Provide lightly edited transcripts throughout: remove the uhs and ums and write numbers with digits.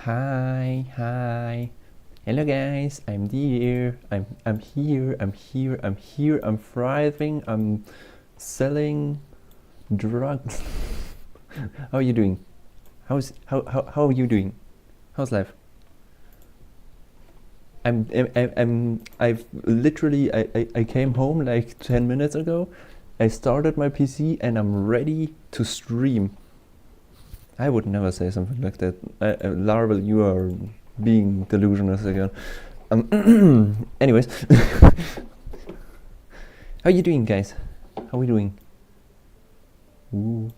Hi. Hello guys, I'm here. I'm here. I'm thriving. I'm selling drugs. How are you doing? How are you doing? How's life? I've literally I came home like 10 minutes ago. I started my PC and I'm ready to stream. I would never say something like that. Laravel, you are being delusional again. Anyways, how you doing, guys? How we doing? Ooh.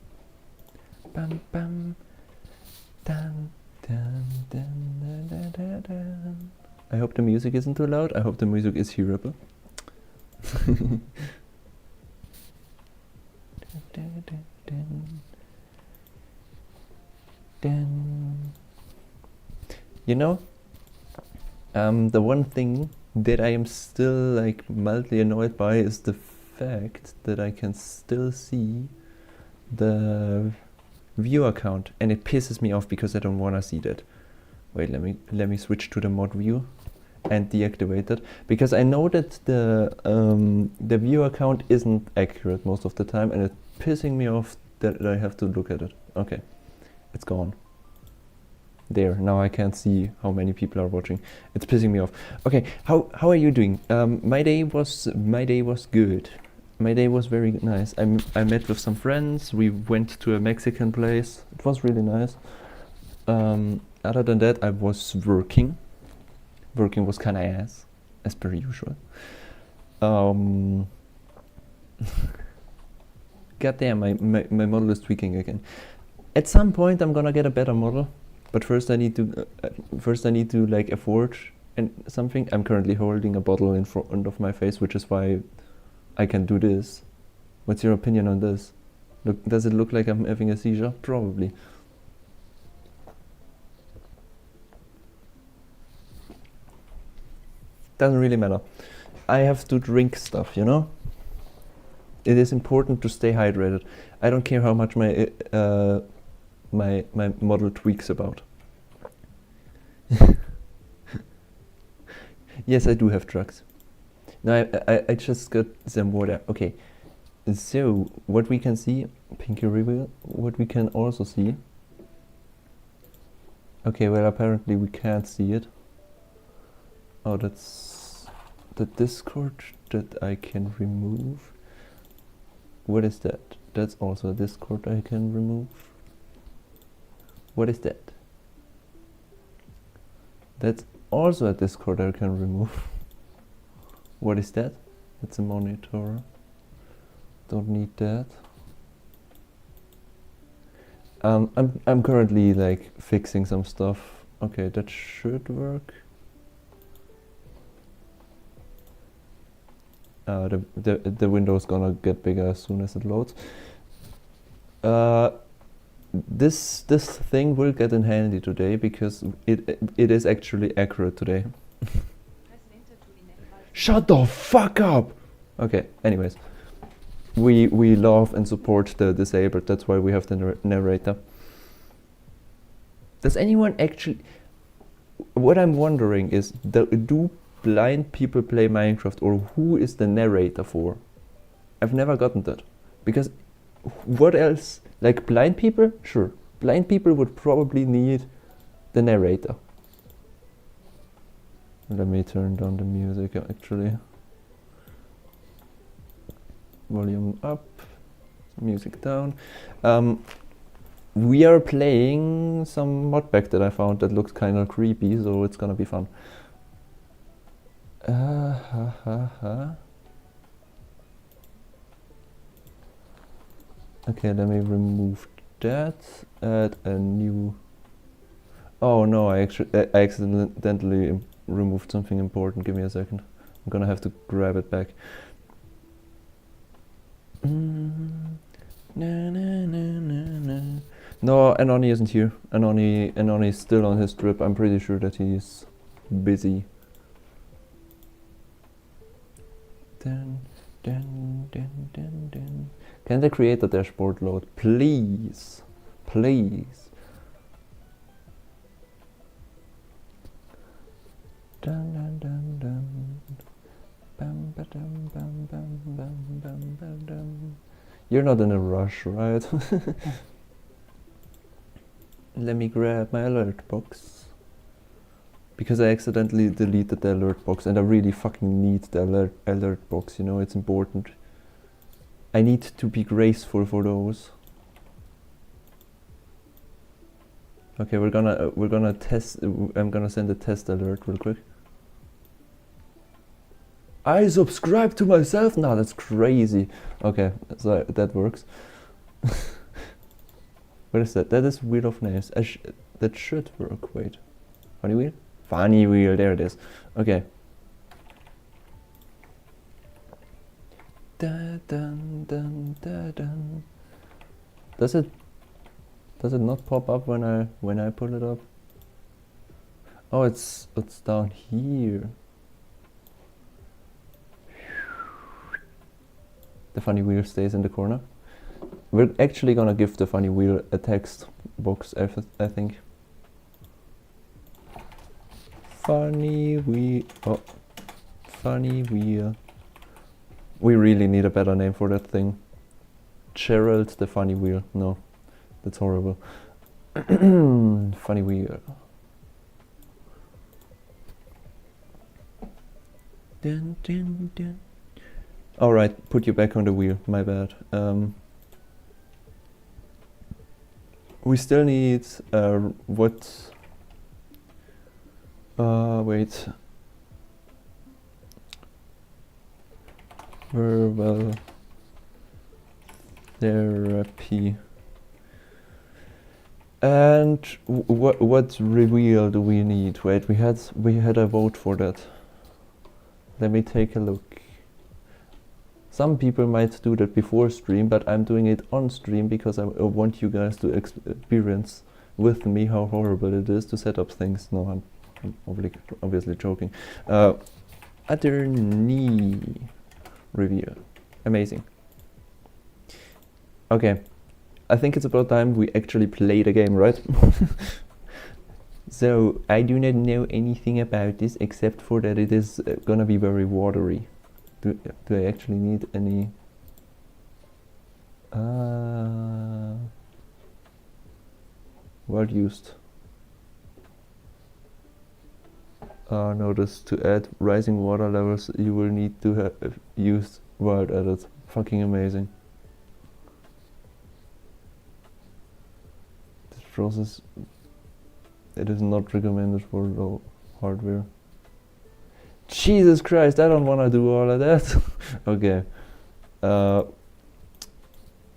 Bam bam. Dun, dun, dun, dun, dun, dun. I hope the music isn't too loud. I hope the music is hearable. Dun, dun, dun. Dun. You know, the one thing that I am still like mildly annoyed by is the fact that I can still see the viewer count, and it pisses me off because I don't want to see that. Wait, let me switch to the mod view and deactivate it, because I know that the viewer count isn't accurate most of the time, and it's pissing me off that I have to look at it. Okay, it's gone. There, now I can't see how many people are watching. It's pissing me off. Okay, how are you doing? My day was good. My day was very nice. I met with some friends. We went to a Mexican place. It was really nice. Other than that, I was working. Working was kinda ass, as per usual. Goddamn, my model is tweaking again. At some point, I'm gonna get a better model. But first I need to like afford something. I'm currently holding a bottle in front of my face, which is why I can do this. What's your opinion on this? Does it look like I'm having a seizure? Probably. Doesn't really matter. I have to drink stuff, you know? It is important to stay hydrated. I don't care how much my model tweaks about. Yes, I do have drugs. No, I just got some water. Okay, so what we can see, pinky reveal, what we can also see. Okay, well apparently we can't see it. Oh, that's the Discord that I can remove. What is that? That's also a Discord I can remove. What is that? That's also a Discord I can remove. What is that? It's a monitor. Don't need that. I'm currently like fixing some stuff. Okay, that should work. The window's gonna get bigger as soon as it loads. This thing will get in handy today because it is actually accurate today. Shut the fuck up! Okay, anyways. We love and support the disabled, that's why we have the narrator. Does anyone actually... What I'm wondering is, do blind people play Minecraft, or who is the narrator for? I've never gotten that. Because what else? Like blind people? Sure. Blind people would probably need the narrator. Let me turn down the music actually. Volume up, music down. We are playing some modpack that I found that looks kind of creepy, so it's gonna be fun. Okay, let me remove that. Add a new... Oh no, I accidentally removed something important. Give me a second. I'm gonna have to grab it back. No, Anoni isn't here. Anoni is still on his trip. I'm pretty sure that he's busy. Dun, dun, dun, dun, dun. Can they create a dashboard load? Please. Please. Dun, dun, dun, dun. Bam, ba-dum, bam, bam, bam, bam, ba-dum. You're not in a rush, right? Let me grab my alert box. Because I accidentally deleted the alert box and I really fucking need the alert box, you know, it's important. I need to be graceful for those. Okay, we're gonna test. I'm gonna send a test alert real quick. I subscribe to myself now. That's crazy. Okay, so that works. What is that? That is Wheel of Names. That should work. Wait, funny wheel. Funny wheel. There it is. Okay. Da, dun, dun, da, dun. Does it not pop up when I pull it up? Oh, it's down here. The funny wheel stays in the corner. We're actually gonna give the funny wheel a text box, I think. Funny wheel. Oh, funny wheel. We really need a better name for that thing. Gerald the funny wheel. No, that's horrible. Funny wheel. Dun, dun, dun. All right, put you back on the wheel. My bad. We still need what? Wait. Verbal therapy. And what reveal do we need? Wait, we had a vote for that. Let me take a look. Some people might do that before stream, but I'm doing it on stream because I want you guys to experience with me how horrible it is to set up things. No, I'm obviously joking. Other knee reveal. Amazing. Okay, I think it's about time we actually play the game, right? So, I do not know anything about this except for that it is gonna be very watery. Do I actually need any... word used. Notice to add rising water levels you will need to have used word edit. Fucking amazing. This process, it is not recommended for low hardware. Jesus Christ, I don't want to do all of that. Okay.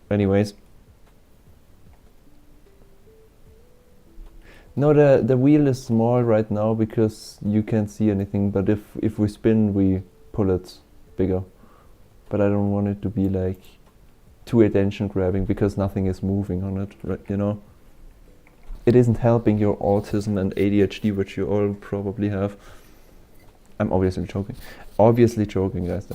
Anyways. No, the wheel is small right now because you can't see anything, but if we spin, we pull it bigger. But I don't want it to be like too attention grabbing because nothing is moving on it, right, you know? It isn't helping your autism and ADHD, which you all probably have. I'm obviously joking. Obviously joking, guys.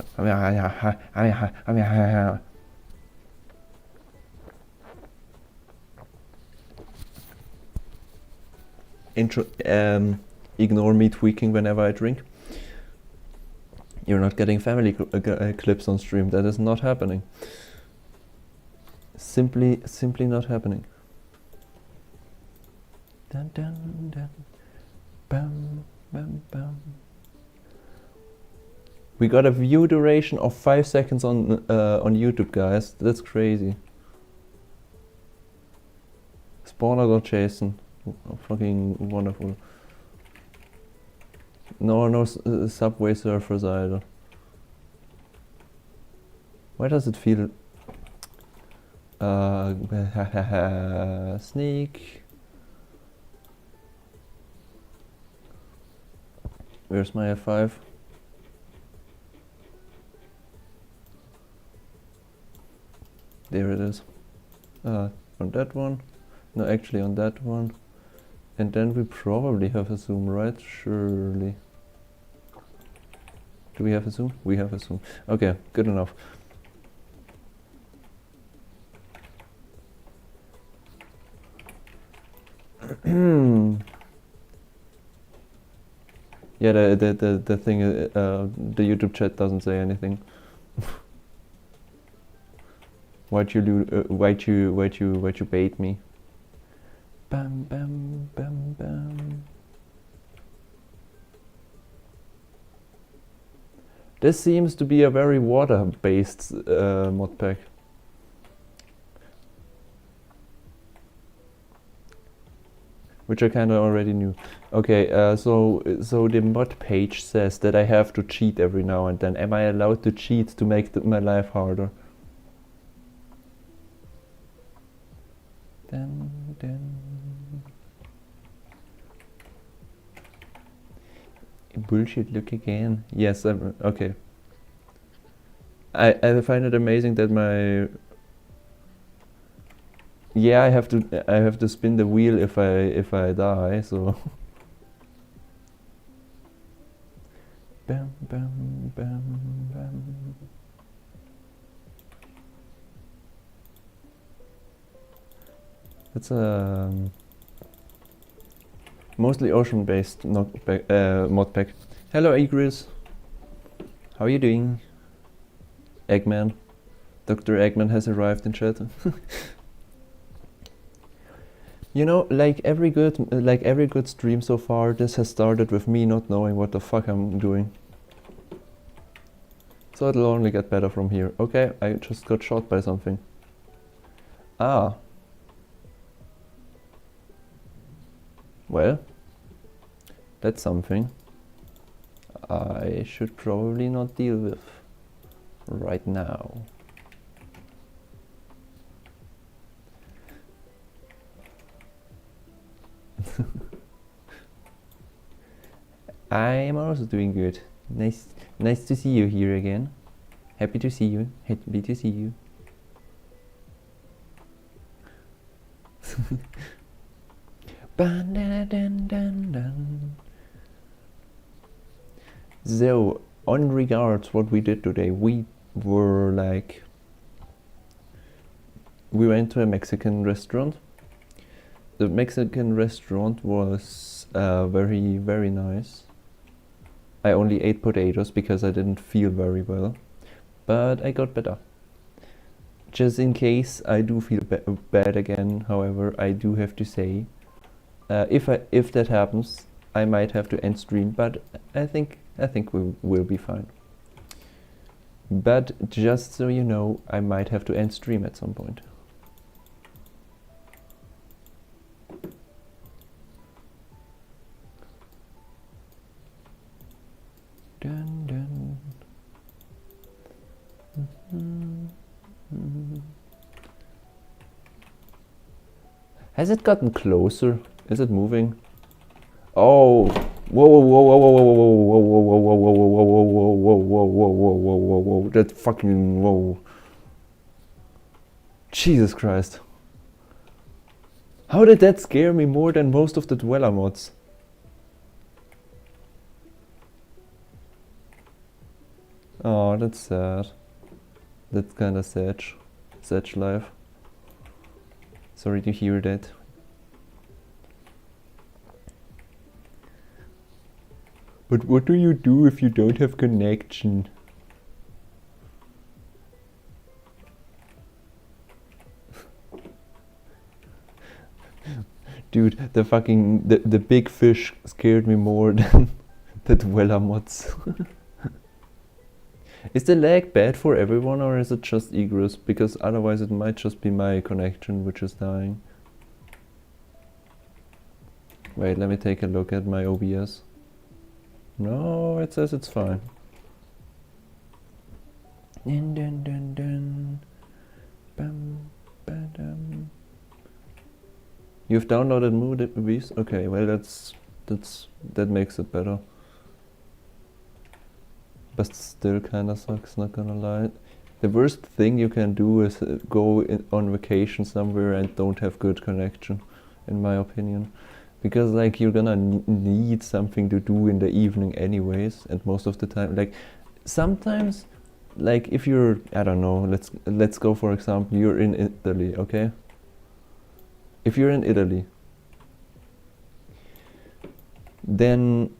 Ignore me tweaking whenever I drink. You're not getting family clips on stream. That is not happening. Simply not happening. Dun, dun, dun. Bam, bam, bam. We got a view duration of 5 seconds on YouTube, guys. That's crazy. Spawner.json. Oh, fucking wonderful. No Subway Surfers either. Why does it feel... Sneak. Where's my F5? There it is. On that one. No, actually on that one. And then we probably have a zoom, right? Surely. Do we have a zoom? We have a zoom. Okay, good enough. Yeah, the thing, the YouTube chat doesn't say anything. Why'd you bait me? Bam bam bam bam. This seems to be a very water-based mod pack. Which I kinda already knew. Okay, so the mod page says that I have to cheat every now and then. Am I allowed to cheat to make my life harder? Dun, dun. Bullshit, look again. Yes, okay. I find it amazing that my... Yeah, I have to spin the wheel if I die, so... Bam bam bam bam. It's a mostly ocean-based mod pack. Hello, Igris. How are you doing? Eggman. Dr. Eggman has arrived in chat. You know, like every good stream so far, this has started with me not knowing what the fuck I'm doing. So it'll only get better from here. Okay, I just got shot by something. Ah. Well, that's something I should probably not deal with right now. I am also doing good. Nice to see you here again. Happy to see you. Happy to see you. So, on regards what we did today, we went to a Mexican restaurant. The Mexican restaurant was very, very nice. I only ate potatoes because I didn't feel very well, but I got better. Just in case I do feel bad again, however, I do have to say, if that happens, I might have to end stream, but I think we will be fine. But just so you know, I might have to end stream at some point. Dun, dun. Has it gotten closer? Is it moving? Oh! Whoa! Whoa! Whoa! Whoa! Whoa! Whoa! Whoa! Whoa! Whoa! Whoa! Whoa! Whoa! Whoa! Whoa! Whoa! Whoa! Whoa! Whoa! That fucking whoa! Jesus Christ! How did that scare me more than most of the Dweller mods? Oh, that's sad. That's kinda sad. Sad life. Sorry to hear that. But what do you do if you don't have connection? Dude, the big fish scared me more than the Dweller mods. Is the lag bad for everyone, or is it just Egress? Because otherwise it might just be my connection which is dying. Wait, let me take a look at my OBS. No, it says it's fine. Dun, dun, dun, dun. Bam, ba-dum. You've downloaded movies? Okay, well that makes it better. But still kinda sucks, not gonna lie. The worst thing you can do is go on vacation somewhere and don't have good connection, in my opinion. Because like you're gonna need something to do in the evening anyways, and most of the time, like sometimes, like if you're, I don't know, let's go for example, you're in Italy, okay? If you're in Italy, then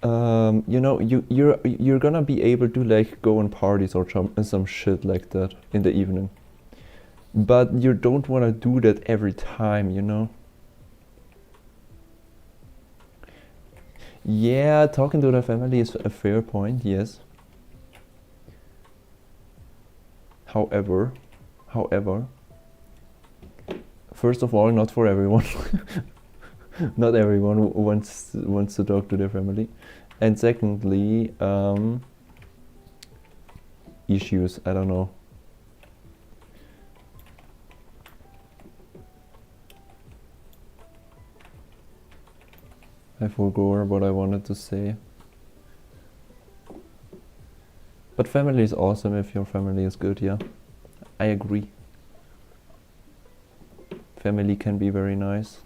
You know, you're gonna be able to like go on parties or some shit like that in the evening, but you don't want to do that every time, you know. Yeah, talking to the family is a fair point, yes. However, first of all, not for everyone. Not everyone wants to talk to their family, and secondly, issues. I don't know. I forgot what I wanted to say. But family is awesome if your family is good, yeah. I agree. Family can be very nice.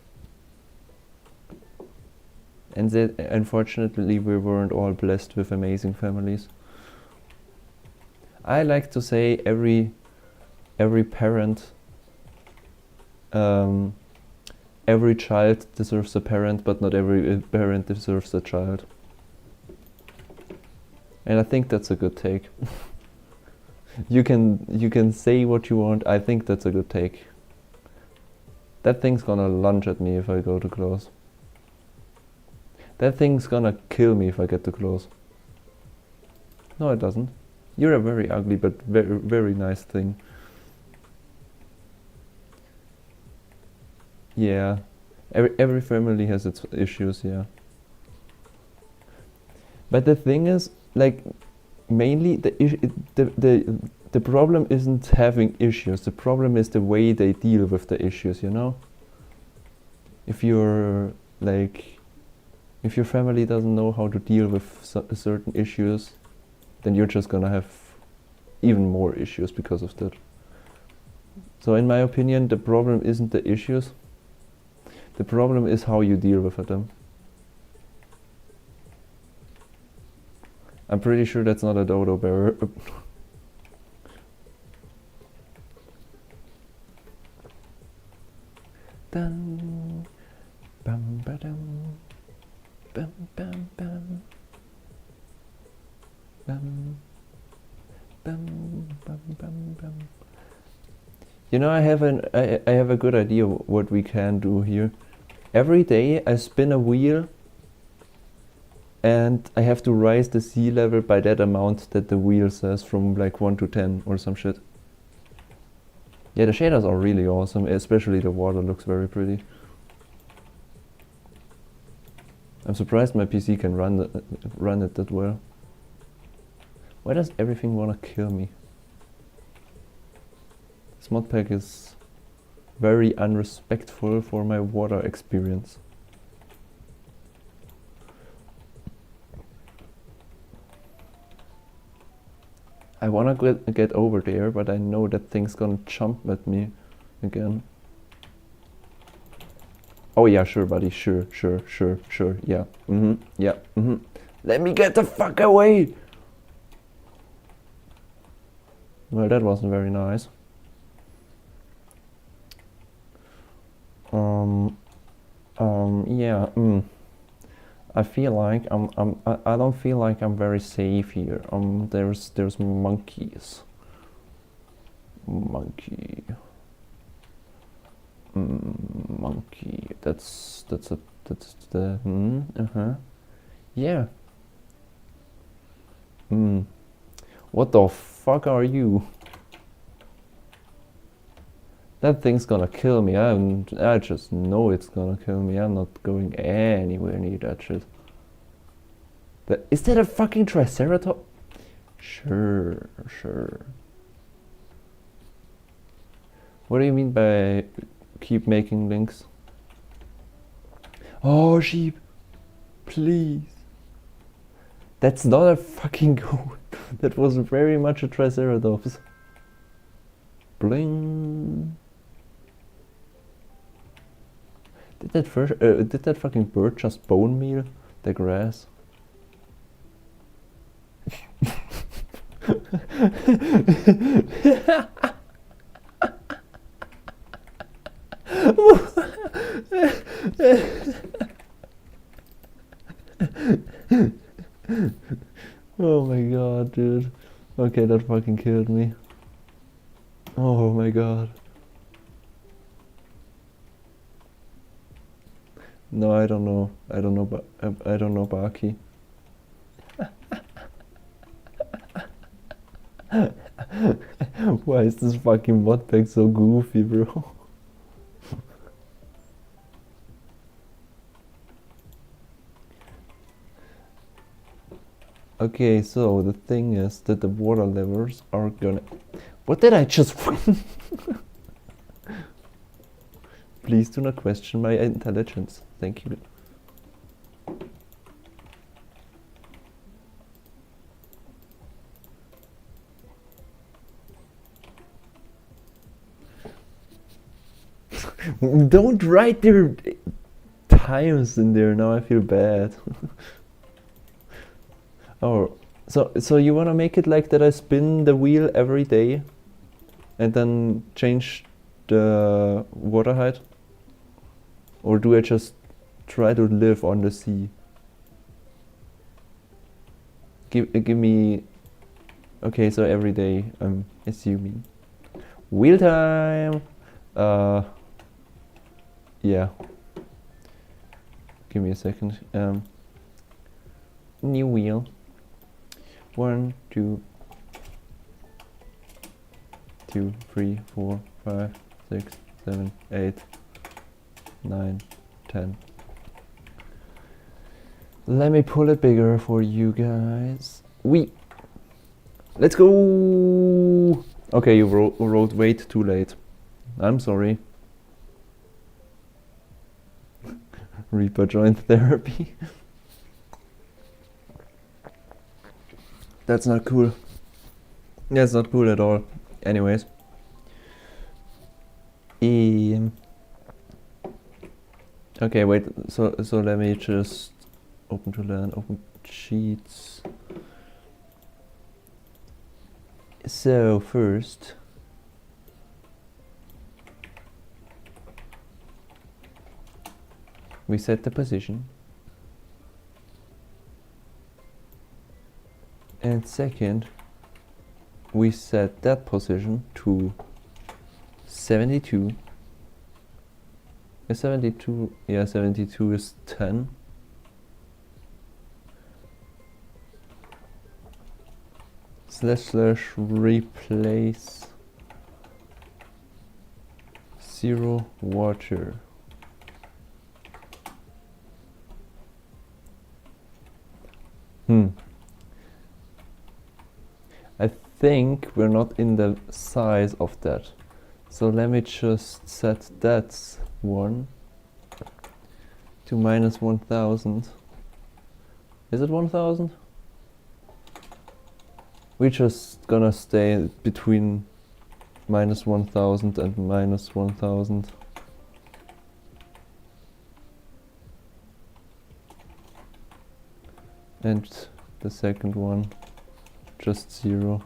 And that, unfortunately, we weren't all blessed with amazing families. I like to say every parent, every child deserves a parent, but not every parent deserves a child. And I think that's a good take. You can say what you want. I think that's a good take. That thing's gonna lunge at me if I go too close. That thing's gonna kill me if I get too close. No, it doesn't. You're a very ugly but very, very nice thing. Yeah. Every family has its issues, yeah. But the thing is, like, mainly the problem isn't having issues. The problem is the way they deal with the issues, you know? If you're like, if your family doesn't know how to deal with certain issues, then you're just gonna have even more issues because of that. So in my opinion, the problem isn't the issues. The problem is how you deal with them. I'm pretty sure that's not a dodo bear. Dun, bum, ba-dum, bum, bum, bum, bum, bum, bum, bum, bum. You know, I have a good idea what we can do here. Every day I spin a wheel and I have to raise the sea level by that amount that the wheel says, from like 1 to 10 or some shit. Yeah, the shaders are really awesome, especially the water looks very pretty. I'm surprised my PC can run it that well. Why does everything wanna kill me? This mod pack is very unrespectful for my water experience. I wanna get over there, but I know that thing's gonna jump at me again. Oh yeah, sure buddy, sure, yeah. Yeah, Let me get the fuck away! Well, that wasn't very nice. Yeah, I feel like I don't feel like I'm very safe here. There's monkeys. Monkey. Monkey. That's the yeah. What the fuck are you? That thing's gonna kill me. I just know it's gonna kill me. I'm not going anywhere near that shit. Is that a fucking triceratops? Sure. What do you mean by keep making links? Oh, sheep. Please. That's not a fucking goat. That was very much a triceratops. Bling. Did that fucking bird just bone meal the grass? Oh my god, dude. Okay, that fucking killed me. Oh my god. No, I don't know. I don't know. I don't know Baki. Why is this fucking modpack so goofy, bro? Okay, so the thing is that the water levels are gonna... What did I just... Please do not question my intelligence. Thank you. Don't write their times in there, now I feel bad. Oh, so you wanna make it like that I spin the wheel every day and then change the water height? Or do I just try to live on the sea? Give me... Okay, so every day I'm assuming. Wheel time! Yeah. Give me a second. New wheel. 1, 2, 3, 4, 5, 6, 7, 8, 9, 10. Let me pull it bigger for you guys. Let's go! Okay, you wrote wait too late. I'm sorry. Reaper joined therapy. That's not cool. That's not cool at all. Anyways. Okay, wait. So let me just open to learn, open sheets. So first, we set the position. And second, we set that position to 72. Is 72? Yeah, 72 is 10. / replace 0 water. I think we're not in the size of that. So let me just set that one to -1000. Is it 1000? We're just gonna stay between -1000 and -1000. And the second one, just 0.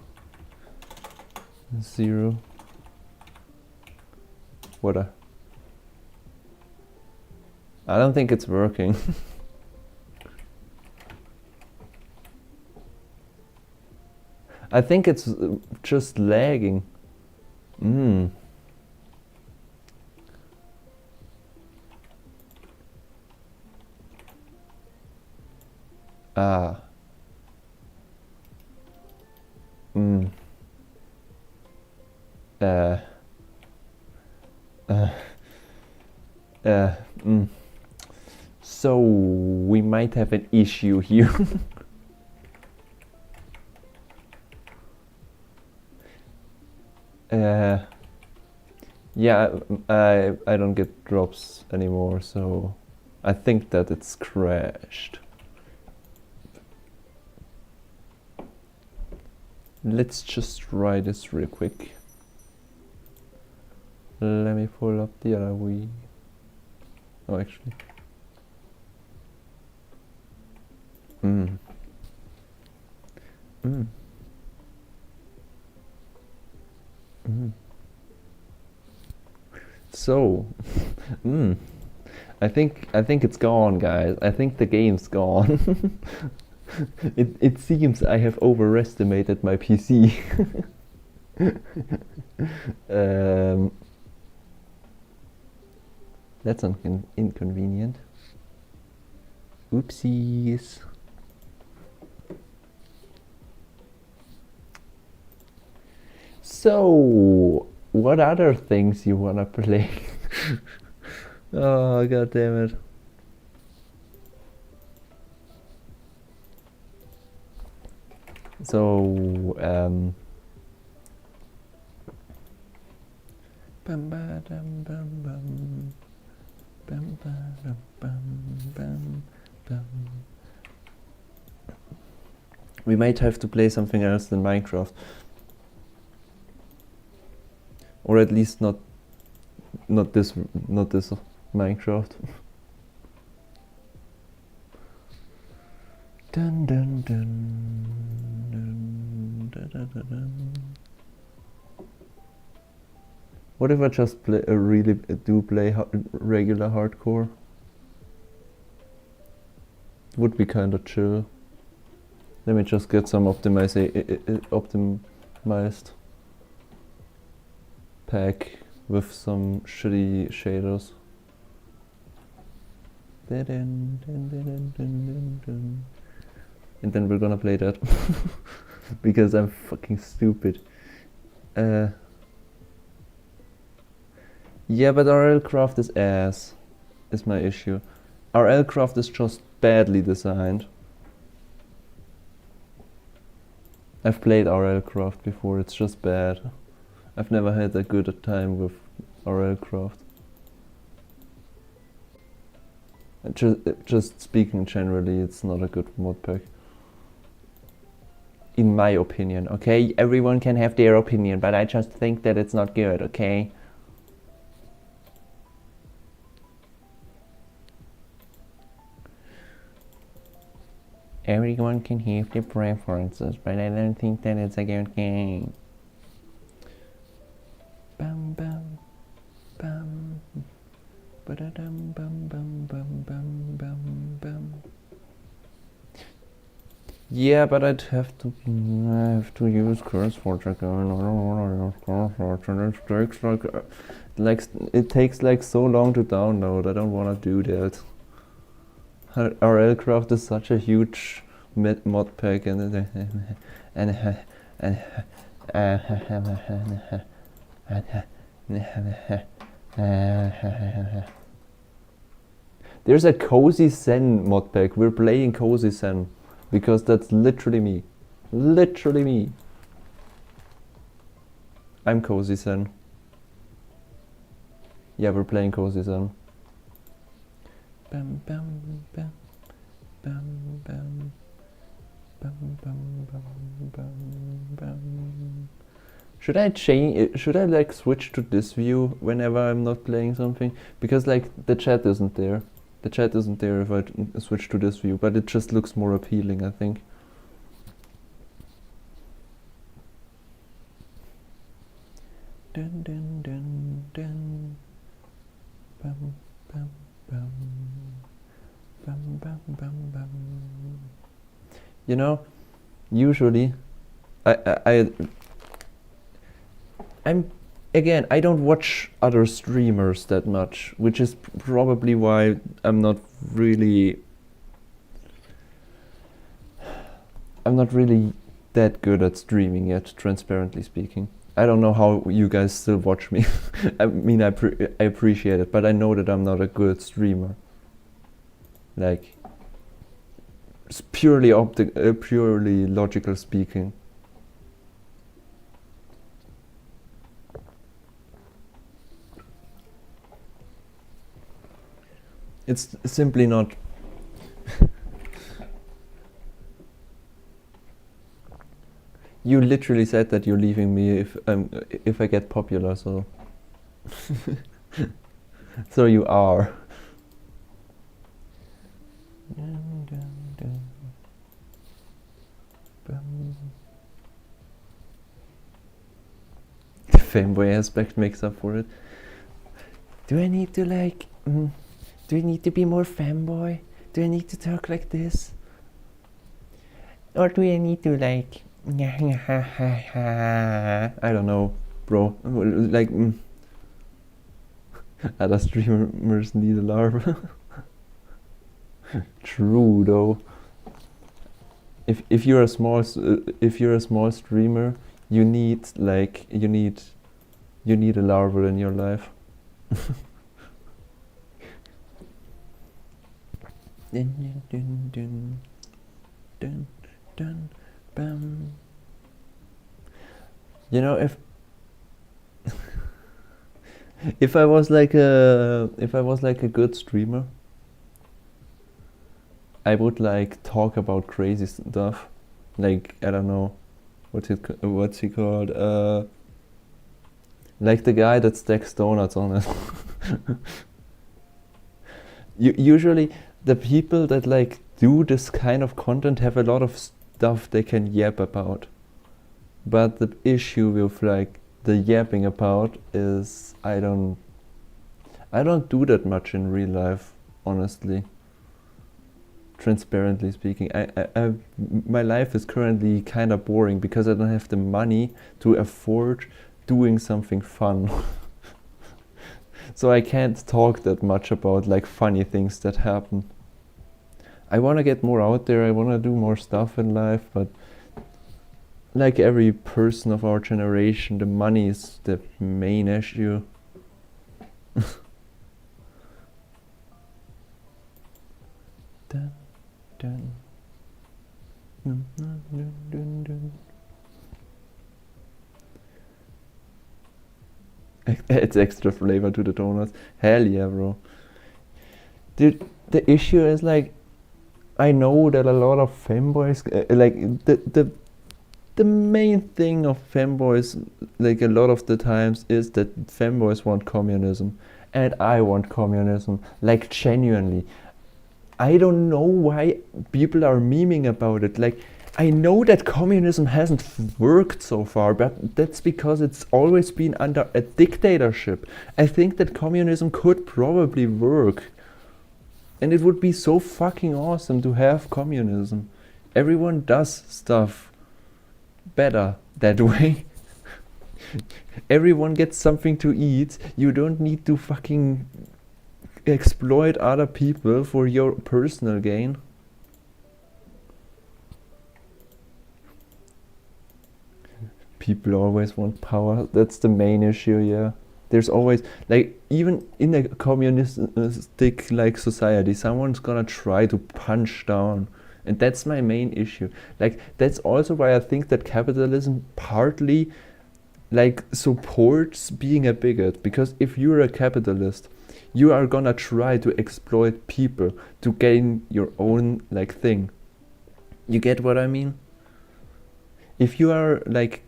0. What a... I don't think it's working. I think it's just lagging. Ah. So we might have an issue here. Yeah, I don't get drops anymore, so I think that it's crashed. Let's just try this real quick. Let me pull up the other Wii. Oh, actually. So, I think it's gone, guys. I think the game's gone. It seems I have overestimated my PC. That's inconvenient. Oopsies. So, what other things you wanna play? Oh, god damn it. So, bum ba dum bum bum bum ba dum bum bum. We might have to play something else than Minecraft. Or at least not this Minecraft. Dun dun dun dun dun dun dun dun. What if I just play regular hardcore? Would be kind of chill. Let me just get some optimized pack with some shitty shaders. And then we're gonna play that because I'm fucking stupid. Yeah, but our aircraft is ass, is my issue. Our aircraft is just badly designed. I've played our aircraft before, it's just bad. I've never had a good time with our aircraft. Just speaking generally, it's not a good mod pack. In my opinion, okay? Everyone can have their opinion, but I just think that it's not good, okay? Everyone can have their preferences, but I don't think that it's a good game. Bum bum bum ba-da-dum bum bum bum bum bum bum. Yeah, but I have to use CurseForge again. I don't want to use CurseForge, and it takes like so long to download. I don't want to do that. Our aircraft is such a huge mod pack, and there's a Cozy Zen mod pack. We're playing Cozy Zen because that's literally me. Literally me. I'm Cozy Zen. Yeah, we're playing Cozy Zen. Bum bum bum bum bum bum bum bum bum. Should I change it? Should I like switch to this view whenever I'm not playing something? Because like the chat isn't there. The chat isn't there if I switch to this view, but it just looks more appealing, I think. Dun dun dun dun. Bum bum bum. Bum bum bum bum. You know, usually I don't watch other streamers that much, which is probably why I'm not really that good at streaming yet, transparently speaking. I don't know how you guys still watch me. I mean, I appreciate it, but I know that I'm not a good streamer. Like, it's purely logical speaking. It's simply not. You literally said that you're leaving me if I get popular, so so you are. The Femboy aspect makes up for it. Do I need to like? Do I need to be more femboy? Do I need to talk like this? Or do I need to like... I don't know, bro. Like... other streamers need a larva. True though. If you're a small streamer, you need a larva in your life. Dun, dun, dun, dun, dun, bam. You know, if I was like a good streamer, I would like talk about crazy stuff, like I don't know, what's he called? Like the guy that stacks donuts on it. Usually, the people that like do this kind of content have a lot of stuff they can yap about, but the issue with like the yapping about is I don't do that much in real life, honestly. Transparently speaking, my life is currently kind of boring because I don't have the money to afford doing something fun. So I can't talk that much about like funny things that happen. I want to get more out there, I want to do more stuff in life, but like every person of our generation, the money is the main issue. Dun, dun. Dun, dun, dun, dun. It's extra flavor to the donuts. Hell yeah, bro. Dude, the issue is like, I know that a lot of femboys, like the main thing of femboys, like a lot of the times, is that femboys want communism, and I want communism, like genuinely. I don't know why people are memeing about it. Like, I know that communism hasn't worked so far, but that's because it's always been under a dictatorship. I think that communism could probably work. And it would be so fucking awesome to have communism. Everyone does stuff better that way. Everyone gets something to eat. You don't need to fucking exploit other people for your personal gain. People always want power. That's the main issue, yeah. There's always, like, even in a communistic like society, someone's gonna try to punch down. And that's my main issue. Like, that's also why I think that capitalism partly like supports being a bigot. Because if you're a capitalist, you are gonna try to exploit people to gain your own like thing. You get what I mean? If you are like,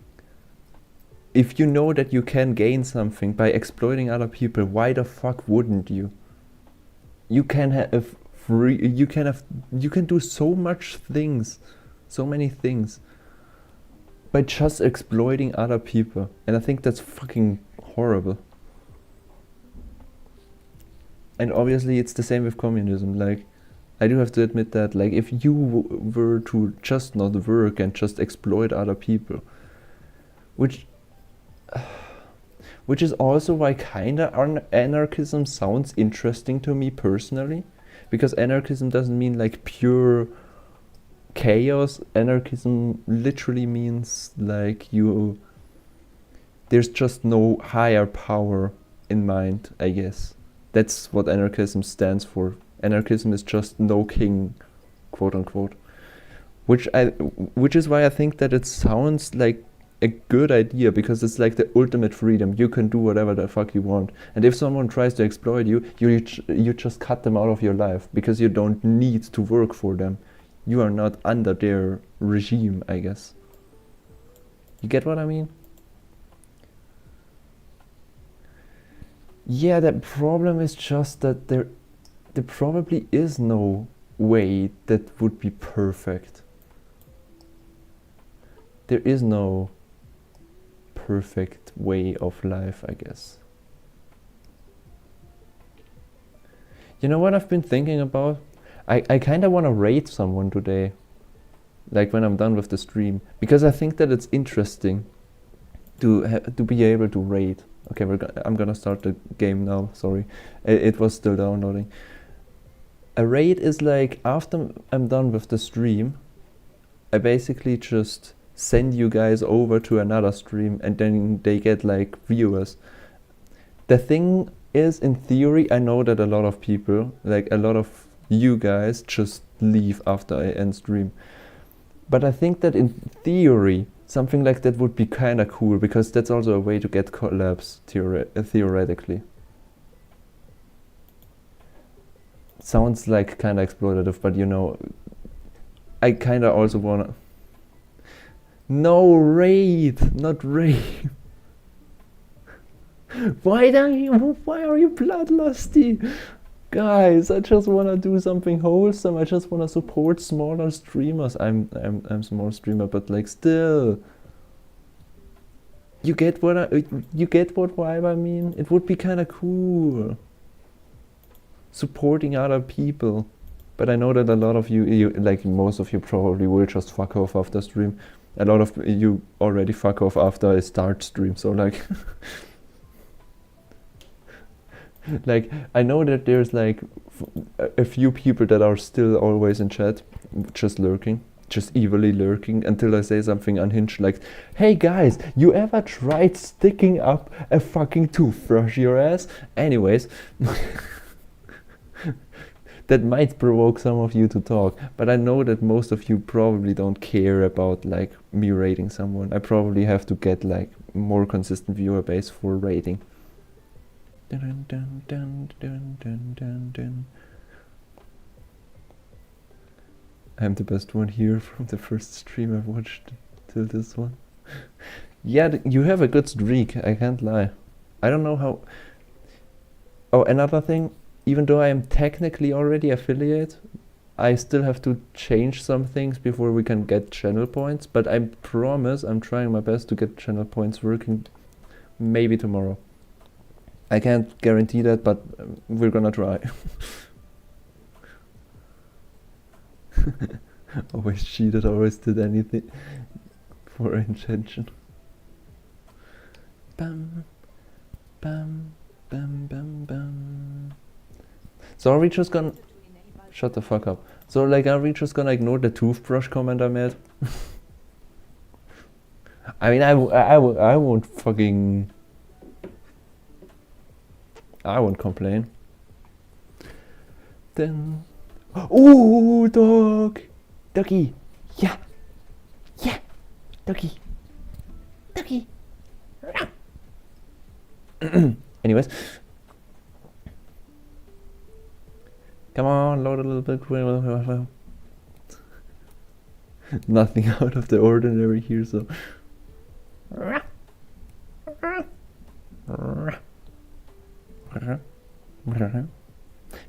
if you know that you can gain something by exploiting other people, why the fuck wouldn't you? You can have you can do so much things, so many things, by just exploiting other people. And I think that's fucking horrible. And obviously it's the same with communism. Like, I do have to admit that, like, if you were to just not work and just exploit other people, which is also why kinda anarchism sounds interesting to me personally, because anarchism doesn't mean like pure chaos. Anarchism literally means like there's just no higher power in mind, I guess. That's what anarchism stands for. Anarchism is just no king, quote unquote. Which is why I think that it sounds like a good idea, because it's like the ultimate freedom. You can do whatever the fuck you want. And if someone tries to exploit you, you just cut them out of your life, because you don't need to work for them. You are not under their regime, I guess. You get what I mean? Yeah, the problem is just that there probably is no way that would be perfect. There is no perfect way of life, I guess. You know what I've been thinking about? I kind of want to raid someone today. like when I'm done with the stream, because I think that it's interesting to be able to raid. Okay, I'm gonna start the game now. Sorry, it was still downloading. A raid is like after I'm done with the stream, I basically just send you guys over to another stream, and then they get like viewers. The thing is, in theory, I know that a lot of people, like a lot of you guys, just leave after I end stream. But I think that in theory, something like that would be kind of cool, because that's also a way to get collabs theoretically. Sounds like kind of exploitative, but you know, I kind of also wanna... No, raid, not raid. Why are you bloodlusty? Guys, I just wanna do something wholesome. I just wanna support smaller streamers. I'm small streamer, but like still. You get what vibe I mean? It would be kind of cool. Supporting other people. But I know that a lot of you, like most of you probably will just fuck off after stream. A lot of you already fuck off after I start stream, so like... like, I know that there's like a few people that are still always in chat, just lurking, just evilly lurking until I say something unhinged like, hey guys, you ever tried sticking up a fucking toothbrush your ass? Anyways, that might provoke some of you to talk, but I know that most of you probably don't care about like me rating someone. I probably have to get like more consistent viewer base for rating. Dun, dun, dun, dun, dun, dun, dun. I'm the best one here from the first stream I've watched till this one. Yeah, you have a good streak, I can't lie. I don't know how... Oh, another thing, even though I am technically already affiliate, I still have to change some things before we can get channel points, but I promise I'm trying my best to get channel points working maybe tomorrow. I can't guarantee that, but we're gonna try. Always cheated, always did anything for intention. Bam, bam, bam, bam, bam. So are we just gonna... Shut the fuck up. So like, are we just gonna ignore the toothbrush comment I made? I mean, I won't fucking... I won't complain. Then... Ooh, dog! Doggy! Yeah! Yeah! Doggy! Doggy! Anyways. Come on, load a little bit. Nothing out of the ordinary here, so...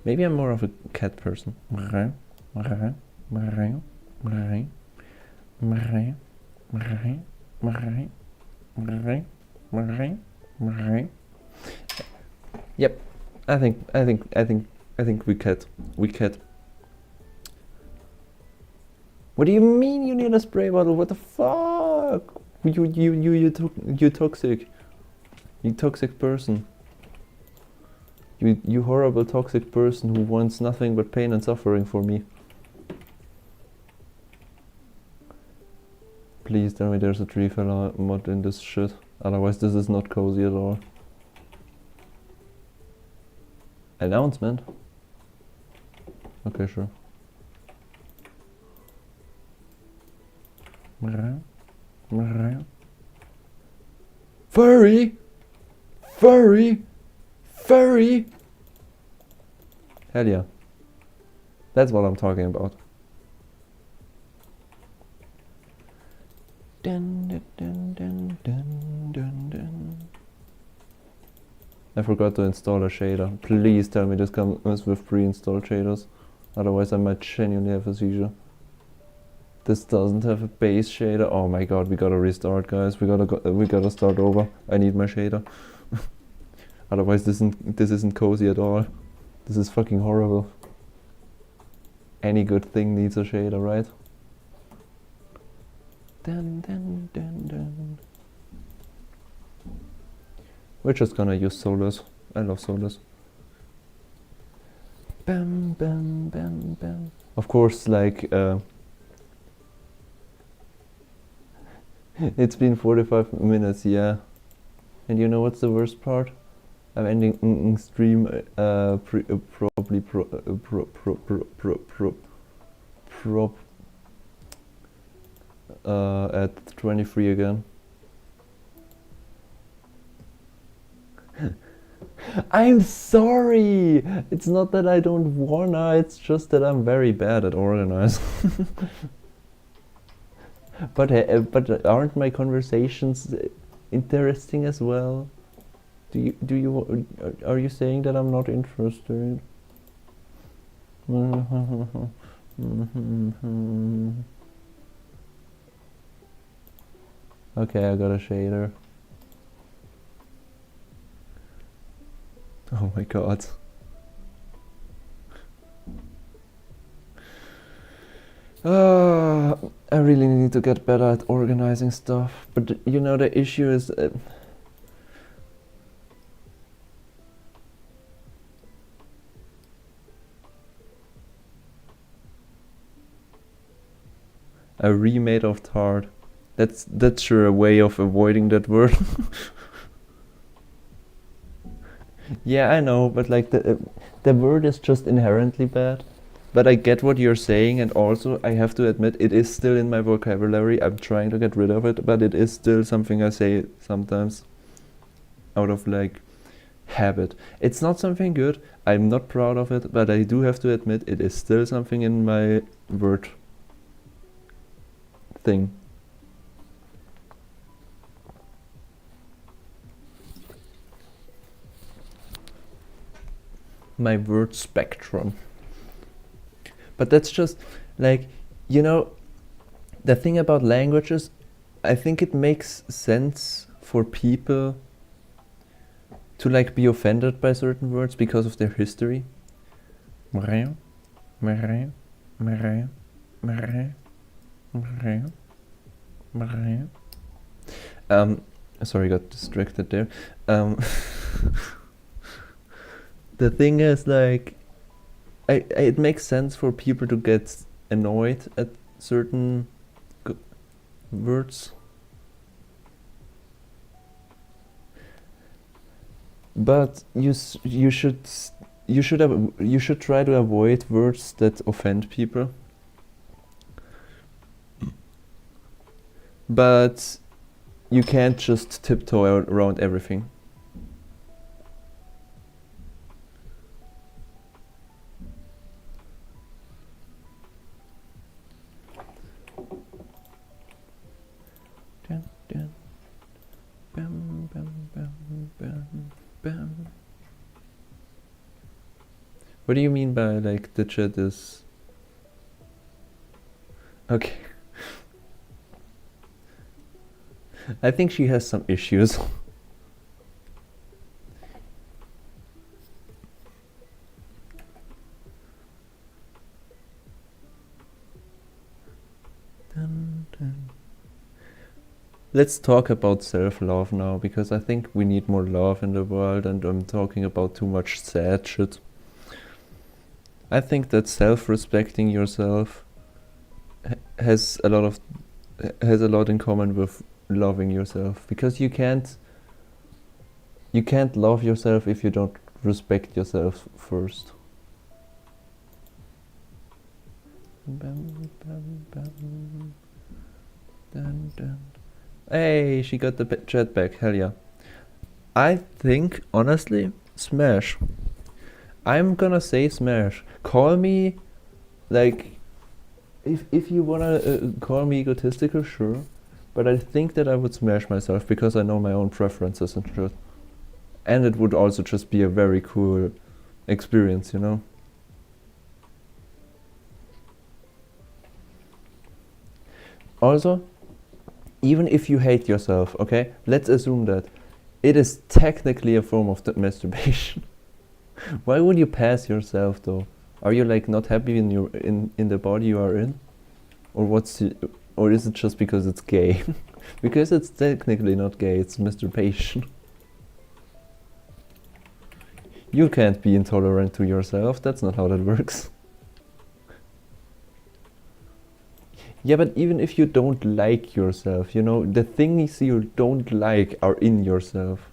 Maybe I'm more of a cat person. Yep, I think we cat. What do you mean you need a spray bottle? What the fuck? You toxic. You toxic person. You horrible toxic person who wants nothing but pain and suffering for me. Please tell me there's a tree fella mod in this shit. Otherwise this is not cozy at all. Announcement? Okay, sure. Furry! Furry! Furry! Hell yeah. That's what I'm talking about. Dun, dun, dun, dun, dun, dun, dun. I forgot to install a shader. Please tell me this comes with pre-installed shaders. Otherwise I might genuinely have a seizure. This doesn't have a base shader. Oh my god, we gotta restart, guys. We gotta start over. I need my shader. Otherwise this isn't cozy at all. This is fucking horrible. Any good thing needs a shader, right? Dun, dun, dun, dun. We're just gonna use solos. I love solos. Bam, bam, bam, bam. Of course, like, it's been 45 minutes, yeah. And you know what's the worst part? I'm ending stream probably at 23 again. I'm sorry! It's not that I don't wanna, it's just that I'm very bad at organizing. But aren't my conversations interesting as well? Are you saying that I'm not interested? Okay, I got a shader. Oh my god. I really need to get better at organizing stuff, but you know the issue is a remade of tart. That's sure a way of avoiding that word. Yeah, I know, but like the word is just inherently bad. But I get what you're saying, and also I have to admit it is still in my vocabulary. I'm trying to get rid of it, but it is still something I say sometimes out of like habit. It's not something good. I'm not proud of it, but I do have to admit it is still something in my word thing. My word spectrum. But that's just like, you know, the thing about languages, I think it makes sense for people to like be offended by certain words because of their history. Sorry, got distracted there. The thing is, like, it makes sense for people to get annoyed at certain words, but you should try to avoid words that offend people. But you can't just tiptoe around everything. Bam, bam, bam, bam, bam. What do you mean by like the chat is okay? I think she has some issues. Dun, dun. Let's talk about self-love now, because I think we need more love in the world, and I'm talking about too much sad shit. I think that self-respecting yourself has a lot in common with loving yourself, because you can't love yourself if you don't respect yourself first. Bam, bam, bam. Dun, dun. Hey, she got the chat back, hell yeah. I think, honestly, smash. I'm gonna say smash. Call me, like, if you wanna call me egotistical, sure. But I think that I would smash myself, because I know my own preferences and shit. And it would also just be a very cool experience, you know? Also, even if you hate yourself, okay, let's assume that it is technically a form of masturbation. Why would you pass yourself though? Are you like not happy in the body you are in, or what's Or is it just because it's gay? Because it's technically not gay, it's masturbation. You can't be intolerant to yourself, that's not how that works. Yeah, but even if you don't like yourself, you know, the things you don't like are in yourself.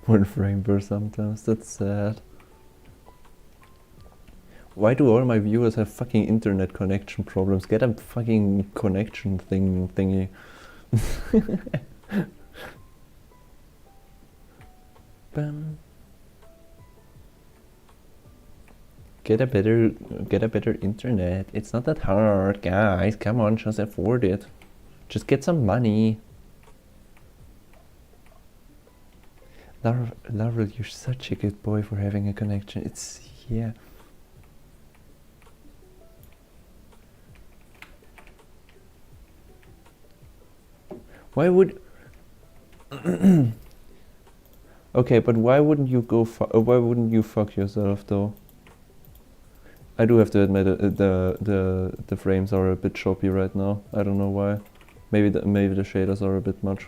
One frame per sometimes, that's sad. Why do all my viewers have fucking internet connection problems? Get a fucking connection thingy. Bam. Get a better internet. It's not that hard, guys. Come on, just afford it. Just get some money. Laurel, you're such a good boy for having a connection. It's yeah. Why would? Okay, but why wouldn't you go? Why wouldn't you fuck yourself though? I do have to admit the frames are a bit choppy right now. I don't know why. Maybe the shaders are a bit much.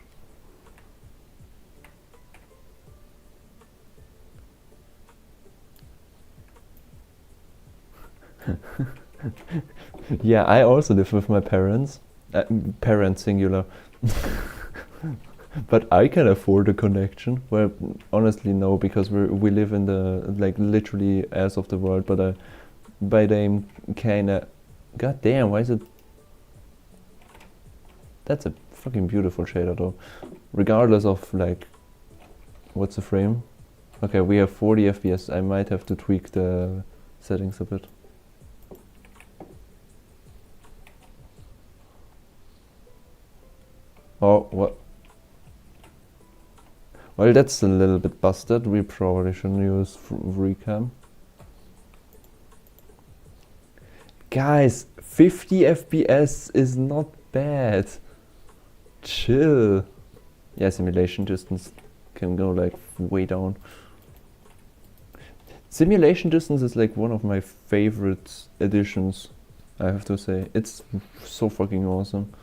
Yeah, I also live with my parents. Parents singular. But I can afford a connection. Well, honestly no, because we live in the like literally ass of the world. But by them kinda. God damn, why is it? That's a fucking beautiful shader though. Regardless of like, what's the frame? Okay, we have 40 FPS. I might have to tweak the settings a bit. Oh, what? Well, that's a little bit busted. We probably shouldn't use recam. Guys, 50 FPS is not bad. Chill. Yeah, simulation distance can go like way down. Simulation distance is like one of my favorite additions, I have to say. It's so fucking awesome.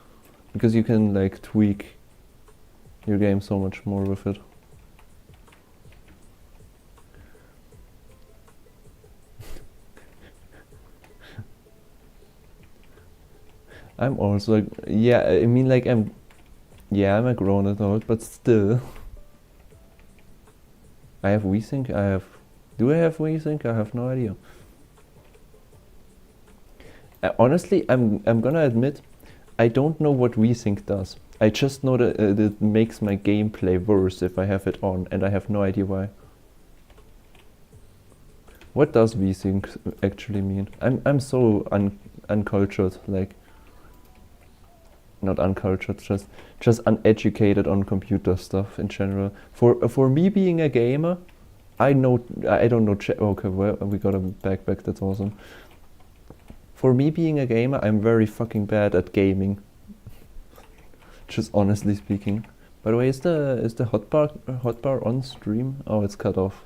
Because you can like tweak your game so much more with it. I'm also like, yeah, I mean like I'm a grown adult, but still. I have VSync, do I have VSync? I have no idea. Honestly, I'm gonna admit, I don't know what VSync does. I just know that it makes my gameplay worse if I have it on, and I have no idea why. What does VSync actually mean? I'm so uncultured, like not uncultured, just uneducated on computer stuff in general. For me being a gamer, I don't know. Okay, well, we got a backpack. That's awesome. For me being a gamer, I'm very fucking bad at gaming. Just honestly speaking. By the way, is the hotbar on stream? Oh, it's cut off.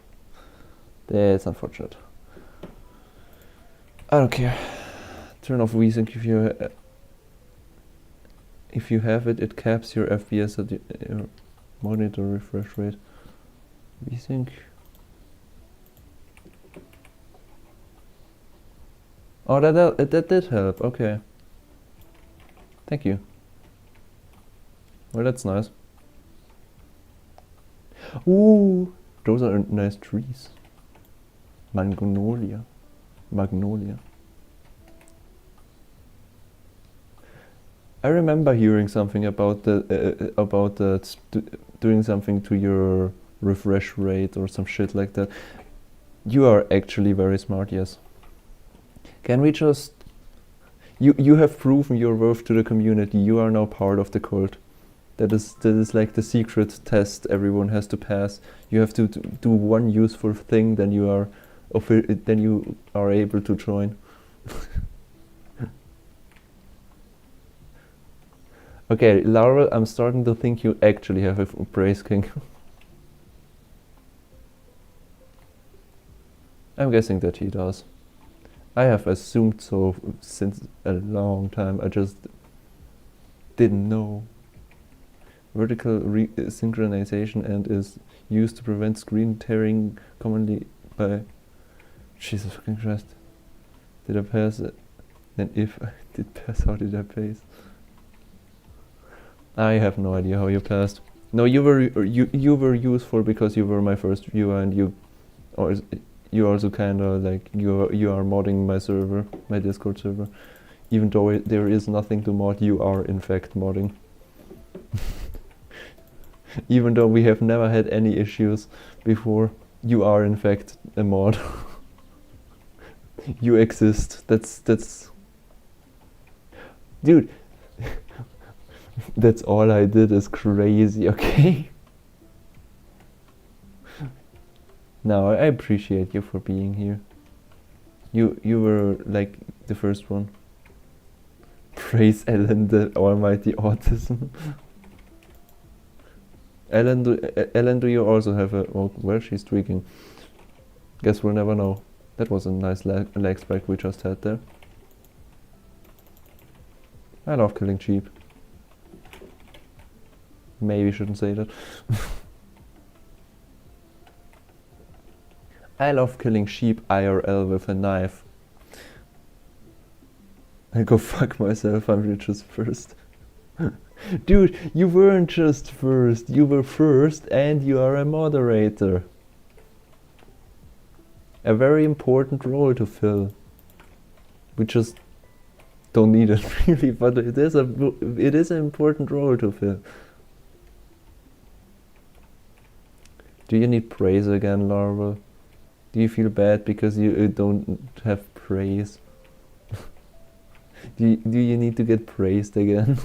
That's unfortunate. I don't care. Turn off VSync if you have it. It caps your FPS at your monitor refresh rate. VSync. Oh, that did help. Okay. Thank you. Well, that's nice. Ooh, those are nice trees. Magnolia. I remember hearing something about doing something to your refresh rate or some shit like that. You are actually very smart, yes. Can we just... You have proven your worth to the community. You are now part of the cult. That is like the secret test everyone has to pass. You have to do one useful thing, then you are able to join. Okay, Laurel, I'm starting to think you actually have a praise king. I'm guessing that he does. I have assumed so since a long time. I just didn't know. Vertical synchronization and is used to prevent screen tearing commonly by... Jesus fucking Christ. Did I pass it? And if I did pass, how did I pass? I have no idea how you passed. No, you were useful because you were my first viewer, and you also kind of like you are modding my server, my Discord server. Even though there is nothing to mod, you are in fact modding. Even though we have never had any issues before, you are in fact a mod. You exist. That's dude. That's all I did is crazy, okay? No, I appreciate you for being here. You were like the first one. Praise Ellen, the almighty autism. Ellen, do you also have a... Oh, well, she's tweaking. Guess we'll never know. That was a nice leg spike we just had there. I love killing sheep. Maybe shouldn't say that. I love killing sheep IRL with a knife. I go fuck myself, I'm just first. Dude, you weren't just first, you were first and you are a moderator. A very important role to fill. We just don't need it really, but it is an important role to fill. Do you need praise again, Larva? Do you feel bad because you don't have praise? Do you need to get praised again?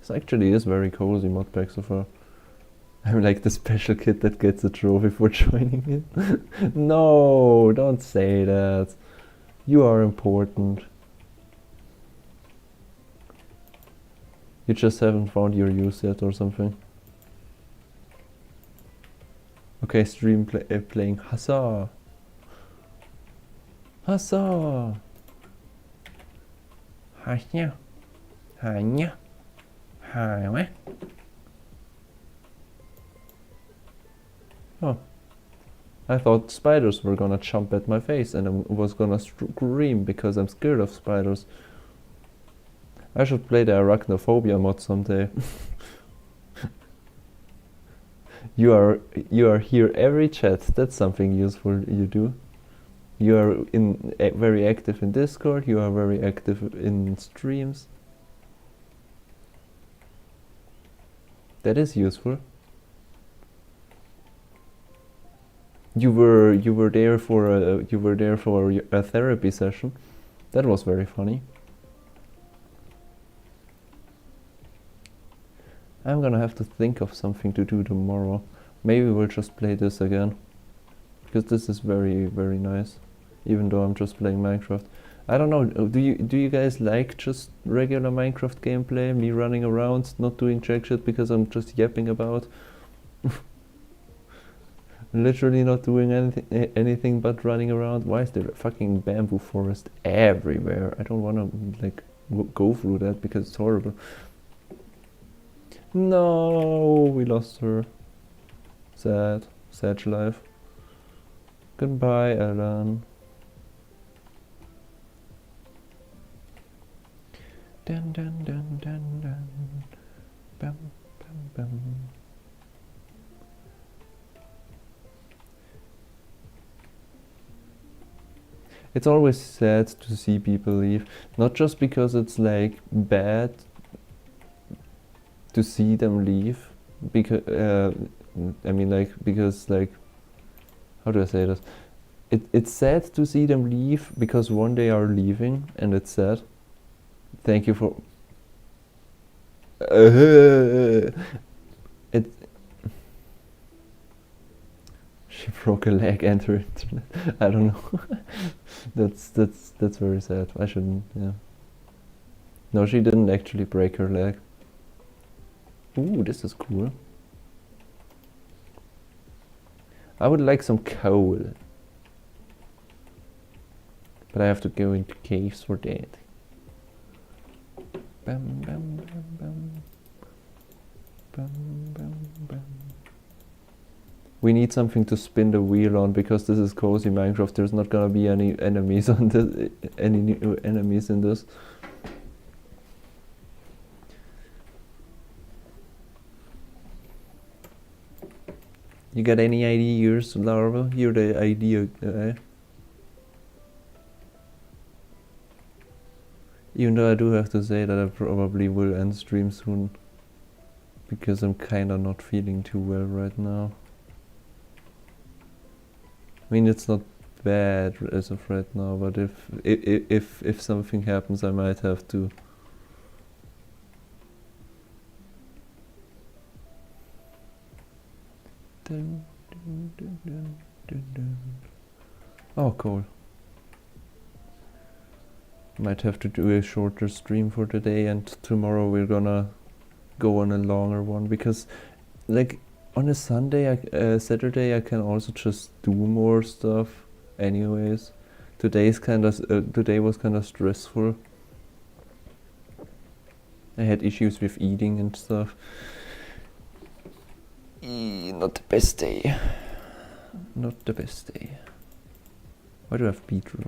This actually is very cozy mod pack so far. I'm like the special kid that gets a trophy for joining it. No, don't say that. You are important. You just haven't found your use yet or something. Okay, stream playing Huzzah! Huzzah! Hanya! Hanya! Hanya! Oh. I thought spiders were gonna jump at my face and I was gonna scream because I'm scared of spiders. I should play the arachnophobia mod someday. You are here every chat. That's something useful you do. You are very active in Discord. You are very active in streams. That is useful. You were there for a therapy session. That was very funny. I'm gonna have to think of something to do tomorrow. Maybe we'll just play this again. Because this is very, very nice. Even though I'm just playing Minecraft. I don't know, do you guys like just regular Minecraft gameplay? Me running around, not doing jack shit because I'm just yapping about? Literally not doing anything but running around. Why is there a fucking bamboo forest everywhere? I don't wanna like go through that because it's horrible. No, we lost her. Sad. Sad life. Goodbye, Ellen. Dun dun dun dun dun. Bum bum bum. It's always sad to see people leave. Not just because it's like bad to see them leave, because I mean like because like how do I say this? It's sad to see them leave because one they are leaving and it's sad. Thank you for it. She broke a leg and her internet. I don't know. that's very sad. I shouldn't. Yeah. No, she didn't actually break her leg. Ooh, this is cool. I would like some coal. But I have to go into caves for that. Bam, bam, bam, bam. Bam, bam, bam. We need something to spin the wheel on, because this is cozy Minecraft. There's not gonna be any enemies on this, any new enemies in this. You got any ideas, Larva? You're the idea guy. Even though I do have to say that I probably will end stream soon, because I'm kinda not feeling too well right now. I mean, it's not bad as of right now, but if something happens, I might have to. Dun, dun, dun, dun, dun, dun. Oh, cool. Might have to do a shorter stream for today, and tomorrow we're gonna go on a longer one, because like on a Sunday, Saturday I can also just do more stuff anyways. Today was kind of stressful. I had issues with eating and stuff. Not the best day. Not the best day. Why do I have beetroot?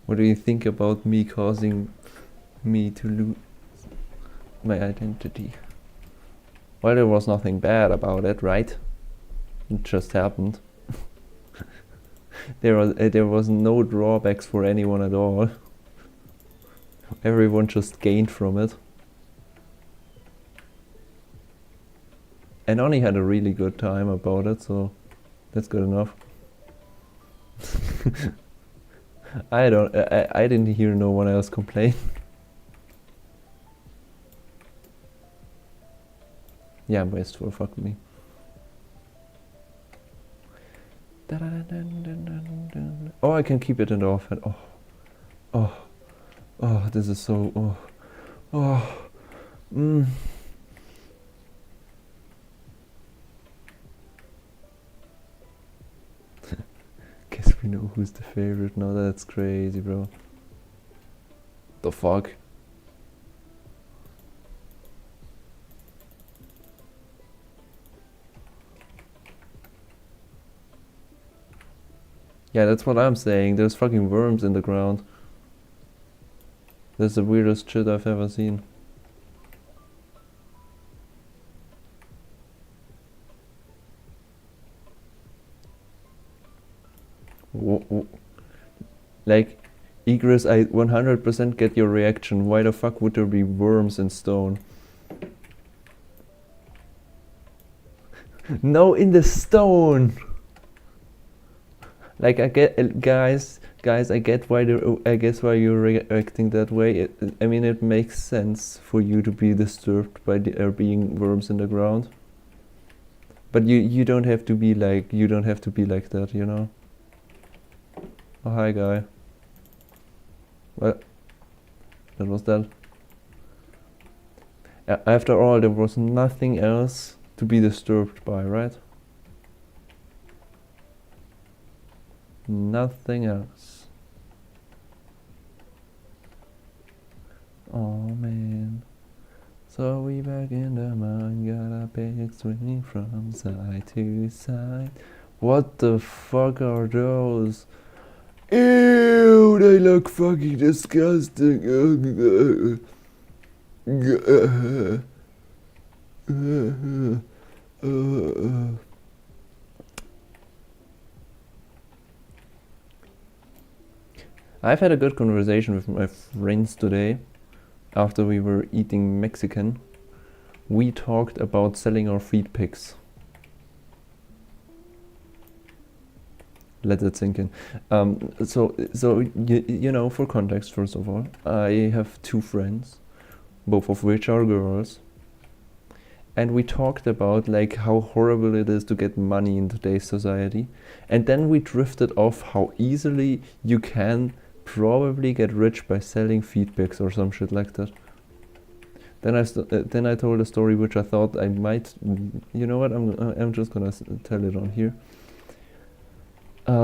What do you think about me causing me to lose my identity? Well, there was nothing bad about it, right? It just happened. There was no drawbacks for anyone at all. Everyone just gained from it. And Oni had a really good time about it, so that's good enough. I didn't hear no one else complain. Yeah, I'm wasteful, fuck me. Oh, I can keep it in the offhand. Oh, this is so, Guess we know who's the favorite now. That's crazy, bro. The fuck? Yeah, that's what I'm saying. There's fucking worms in the ground. That's the weirdest shit I've ever seen. Like, Egress, I 100% get your reaction. Why the fuck would there be worms in stone? No, in the stone! Like, I get, guys, I get why I guess why you're reacting that way. I mean, it makes sense for you to be disturbed by there being worms in the ground. But you don't have to be like that, you know. Oh, hi, guy. Well, that was that. After all, there was nothing else to be disturbed by, right? Nothing else. Oh man. So we back in the mine, got a big swing from side to side. What the fuck are those? Ew, they look fucking disgusting. I've had a good conversation with my friends today. After we were eating Mexican, we talked about selling our feed pics. Let it sink in. So you know, for context, first of all, I have two friends, both of which are girls, and we talked about like how horrible it is to get money in today's society, and then we drifted off how easily you can probably get rich by selling feedbacks or some shit like that. Then I told a story which I thought I might, you know what, I'm just gonna tell it on here.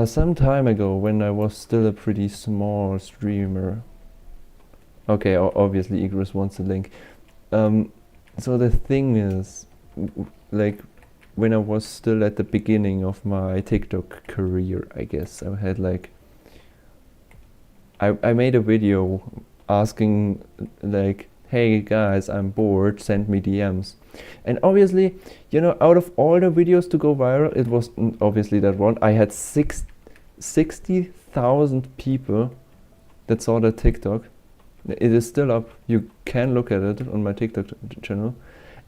Some time ago, when I was still a pretty small streamer. Okay, obviously Igris wants a link. So the thing is, like, when I was still at the beginning of my TikTok career, I guess, I had like, I made a video asking like, hey guys, I'm bored, send me DMs. And obviously, you know, out of all the videos to go viral, it was obviously that one. I had 60,000 people that saw that TikTok. It is still up. You can look at it on my TikTok channel.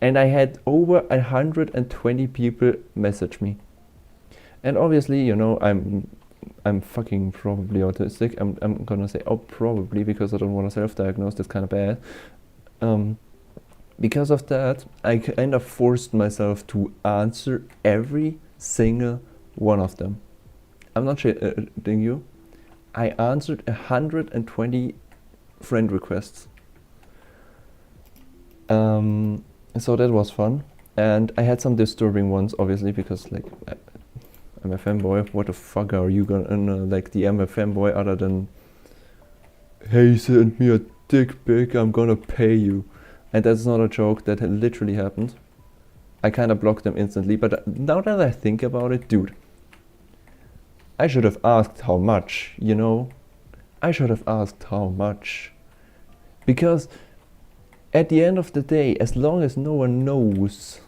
And I had over 120 people message me. And obviously, you know, I'm fucking probably autistic. I'm gonna say probably because I don't want to self-diagnose. That's kind of bad. Because of that, I kind of forced myself to answer every single one of them. I'm not shitting you. I answered 120 friend requests. So that was fun, and I had some disturbing ones, obviously, because like I'm a femboy. What the fuck are you gonna like DM a femboy other than, hey, send me a dick pic, I'm gonna pay you? And that's not a joke, that literally happened. I kind of blocked them instantly, but now that I think about it, dude, I should have asked how much, you know? I should have asked how much. Because at the end of the day, as long as no one knows,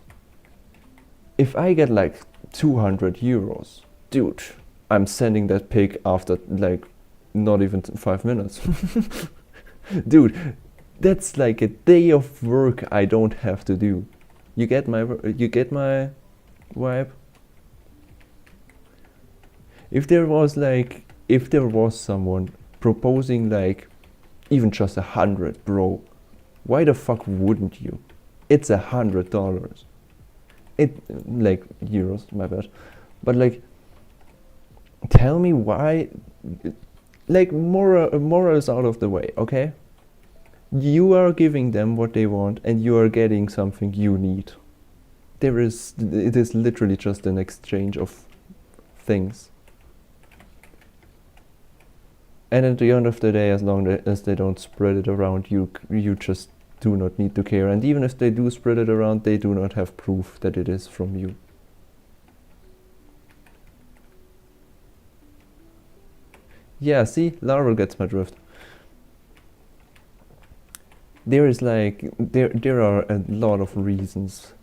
if I get like 200 euros, dude, I'm sending that pic after like not even 5 minutes. Dude, that's like a day of work I don't have to do. You get my vibe? If there was someone proposing like even just 100, bro, why the fuck wouldn't you? It's $100. It like euros, my bad. But like, tell me why. Like, morals out of the way, okay? You are giving them what they want, and you are getting something you need. It is literally just an exchange of things. And at the end of the day, as long as they don't spread it around, you just do not need to care. And even if they do spread it around, they do not have proof that it is from you. Yeah, see, Larval gets my drift. There are a lot of reasons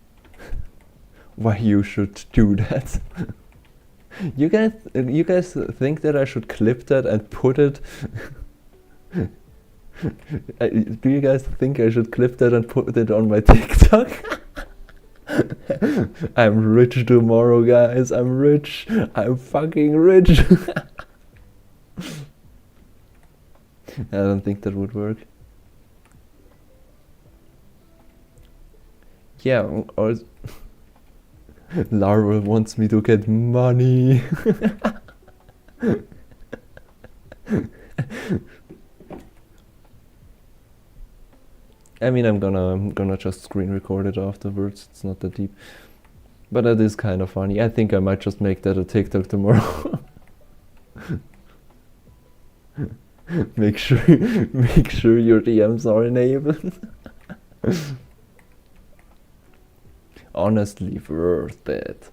why you should do that. You guys think that I should clip that and put it? Do you guys think I should clip that and put it on my TikTok? I'm rich tomorrow, guys. I'm rich. I'm fucking rich. I don't think that would work. Yeah, or Larval wants me to get money. I mean, I'm gonna just screen record it afterwards. It's not that deep, but that is kind of funny. I think I might just make that a TikTok tomorrow. Make sure your DMs are enabled. Honestly, worth it.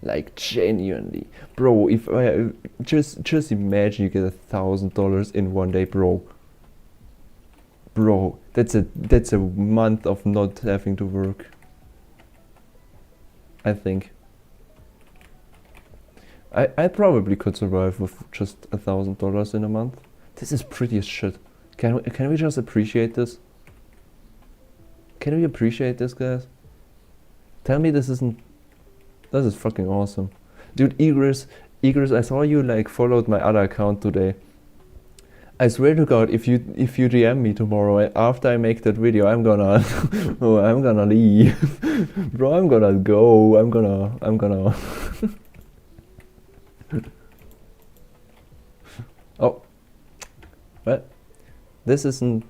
Like, genuinely, bro. If I just imagine you get $1,000 in one day, bro. Bro, that's a month of not having to work. I think. I probably could survive with just $1,000 in a month. This is pretty as shit. Can we just appreciate this? Can we appreciate this, guys? Tell me this is fucking awesome. Dude, Igris, I saw you like followed my other account today. I swear to God, if you DM me tomorrow after I make that video, I'm gonna oh, I'm gonna leave, bro. I'm gonna go. I'm gonna. Oh, what? This isn't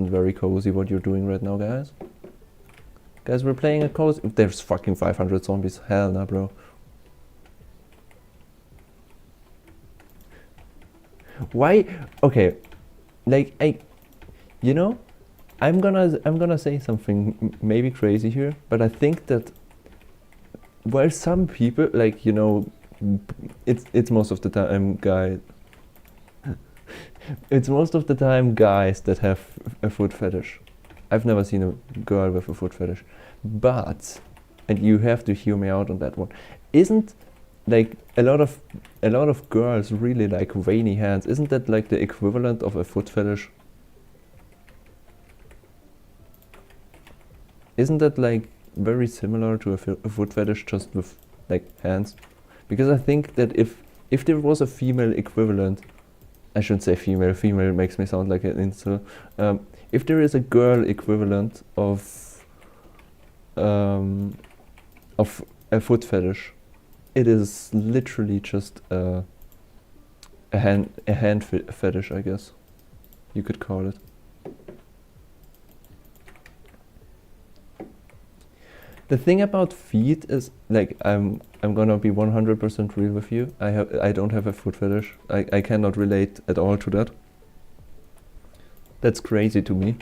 very cozy what you're doing right now, guys. Guys, we're playing a cozy. There's fucking 500 zombies. Hell nah, bro. Why? Okay, like you know, I'm gonna say something maybe crazy here, but I think that while some people, like, you know, it's most of the time it's most of the time guys that have a foot fetish. I've never seen a girl with a foot fetish, but, and you have to hear me out on that one, isn't like a lot of girls really like veiny hands? Isn't that like the equivalent of a foot fetish? Isn't that like very similar to a foot fetish, just with like hands? Because I think that if there was a female equivalent, I shouldn't say female. Female makes me sound like an incel. If there is a girl equivalent of a foot fetish, it is literally just a hand fetish, I guess you could call it. The thing about feet is, like, I'm gonna be 100% real with you. I don't have a foot fetish. I cannot relate at all to that. That's crazy to me.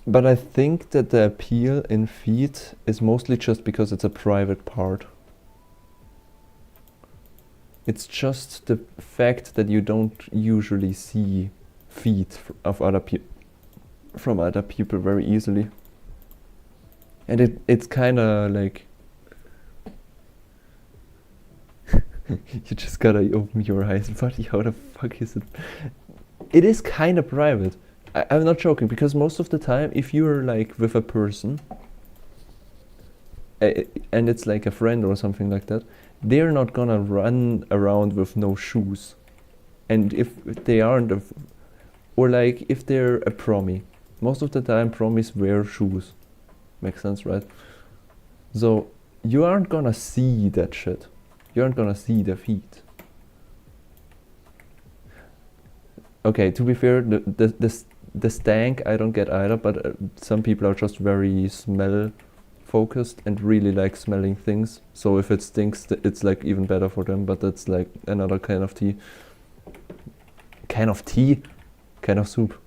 But I think that the appeal in feet is mostly just because it's a private part. It's just the fact that you don't usually see feet of from other people very easily. And it's kinda like you just gotta open your eyes, buddy. How the fuck is it? It is kinda private. I'm not joking, because most of the time, if you're like with a person and it's like a friend or something like that, they're not gonna run around with no shoes. And if they aren't, or like if they're a promi, most of the time promis wear shoes. Makes sense, right? So you aren't gonna see that shit. You aren't gonna see the feet. Okay, to be fair, the stank I don't get either, but some people are just very smell focused and really like smelling things. So if it stinks, it's like even better for them, but that's like another kind of tea. Kind of tea? Kind of soup.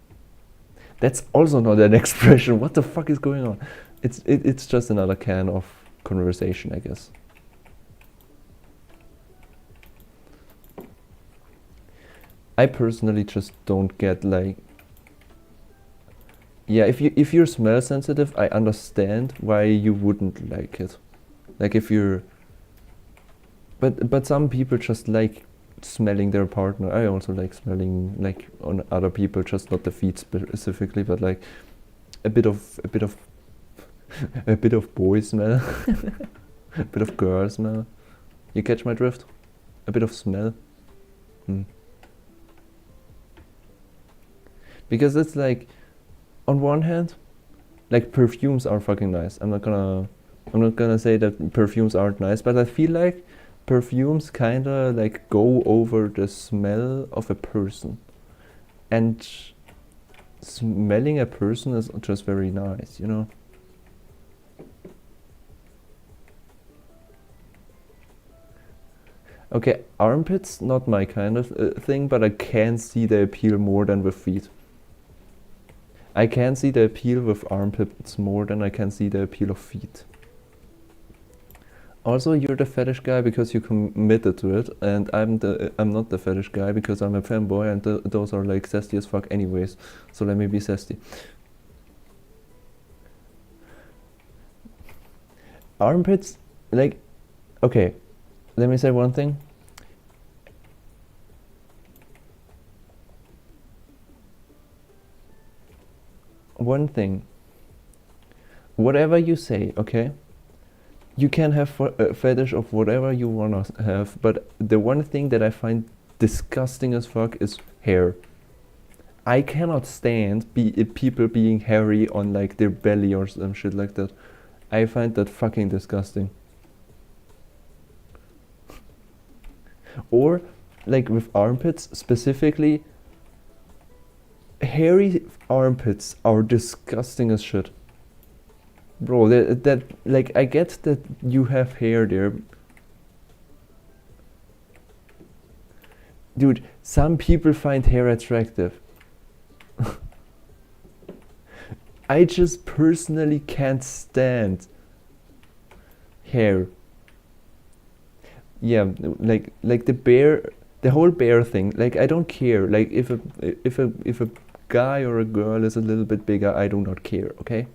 That's also not an expression. What the fuck is going on? It's just another can of conversation, I guess. I personally just don't get, like, yeah, if you're smell sensitive, I understand why you wouldn't like it. Like if you're, but some people just like smelling their partner. I also like smelling like on other people, just not the feet specifically, but like a bit of a bit of boy smell, a bit of girl smell. You catch my drift? A bit of smell. Because it's like, on one hand, like perfumes are fucking nice. I'm not gonna say that perfumes aren't nice, but I feel like perfumes kinda like go over the smell of a person. And smelling a person is just very nice, you know? Okay, armpits, not my kind of thing, but I can see the appeal more than with feet. I can see the appeal with armpits more than I can see the appeal of feet. Also, you're the fetish guy because you committed to it, and I'm not the fetish guy because I'm a femboy, and those are like zesty as fuck anyways. So let me be zesty. Armpits, like, okay, let me say one thing. One thing. Whatever you say, okay? You can have a fetish of whatever you wanna have, but the one thing that I find disgusting as fuck is hair. I cannot stand people being hairy on like their belly or some shit like that. I find that fucking disgusting. Or like with armpits specifically, hairy armpits are disgusting as shit. Bro, that like I get that you have hair there. Dude, some people find hair attractive. I just personally can't stand hair. Yeah, like the whole bear thing. Like I don't care. Like if a guy or a girl is a little bit bigger, I do not care. Okay,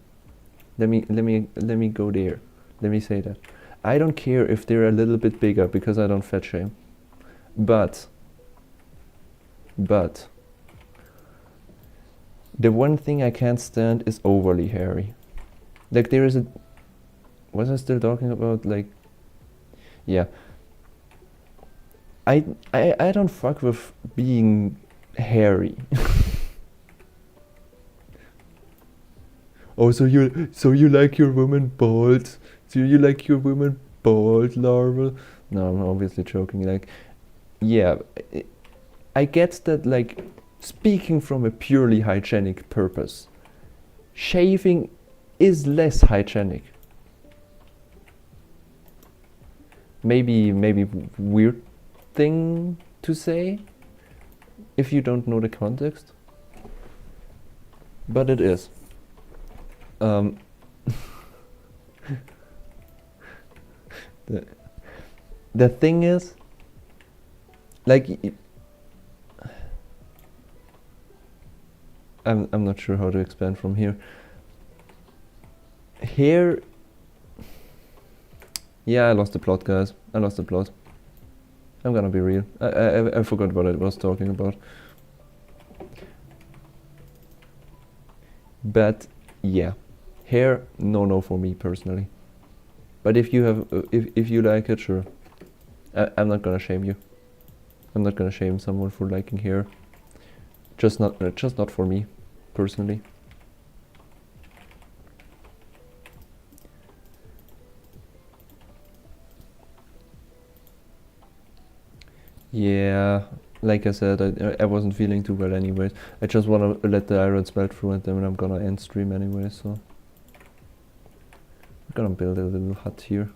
let me go there. Let me say that I don't care if they're a little bit bigger because I don't fat shame. But the one thing I can't stand is overly hairy. Like there is a... Was I still talking about like... Yeah. I don't fuck with being hairy. Oh, so you like your woman bald? So you like your woman bald, Larval? No, I'm obviously joking. Like, yeah, I get that. Like, speaking from a purely hygienic purpose, shaving is less hygienic. Maybe weird thing to say if you don't know the context, but it is. The thing is, like, I'm not sure how to expand from here. Here, yeah, I lost the plot, guys. I lost the plot. I'm gonna be real. I forgot what I was talking about. But yeah, hair, no for me personally. But if you have, if you like it, sure. I'm not gonna shame you. I'm not gonna shame someone for liking hair. Just not for me, personally. Yeah, like I said, I wasn't feeling too well anyways. I just wanna let the iron melt through, and then I'm gonna end stream anyway, so I'm gonna build a little hut here.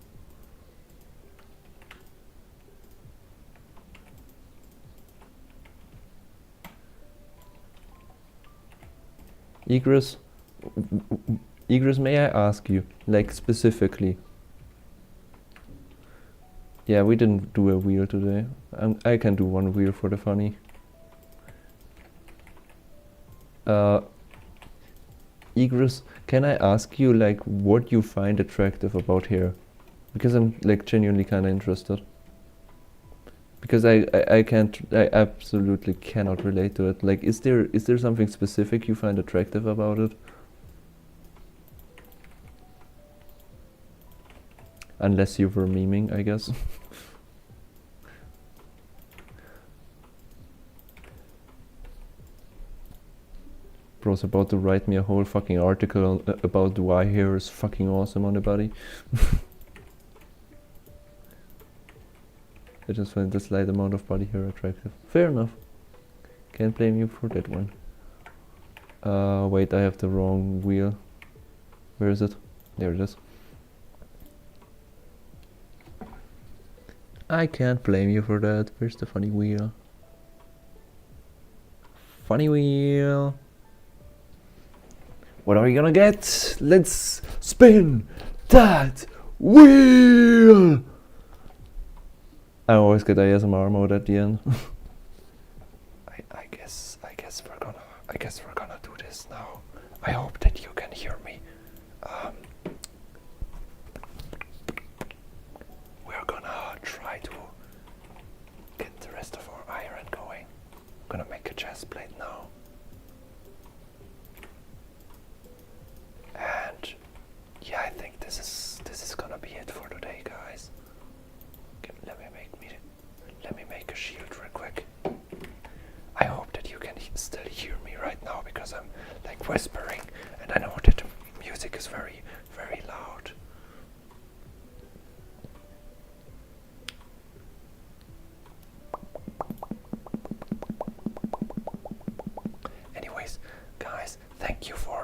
Egress, may I ask you, like specifically? Yeah, we didn't do a wheel today. I can do one wheel for the funny. Egress, can I ask you like what you find attractive about hair? Because I'm like genuinely kind of interested. Because I absolutely cannot relate to it. Like, is there something specific you find attractive about it? Unless you were memeing, I guess. Bro's about to write me a whole fucking article about why hair is fucking awesome on the body. I just find the slight amount of body hair attractive. Fair enough. Can't blame you for that one. Wait, I have the wrong wheel. Where is it? There it is. I can't blame you for that. Where's the funny wheel? Funny wheel. What are we gonna get? Let's spin that wheel! I always get ASMR mode at the end. I guess we're gonna do this now. I hope that you can hear me. We're gonna try to get the rest of our iron going. I'm gonna make a chest plate now. And yeah, I think this is gonna be it for today, guys. Okay, let me make a shield real quick. still hear me right now because I'm like whispering, and I know that the music is very, very loud. Anyways, guys, thank you for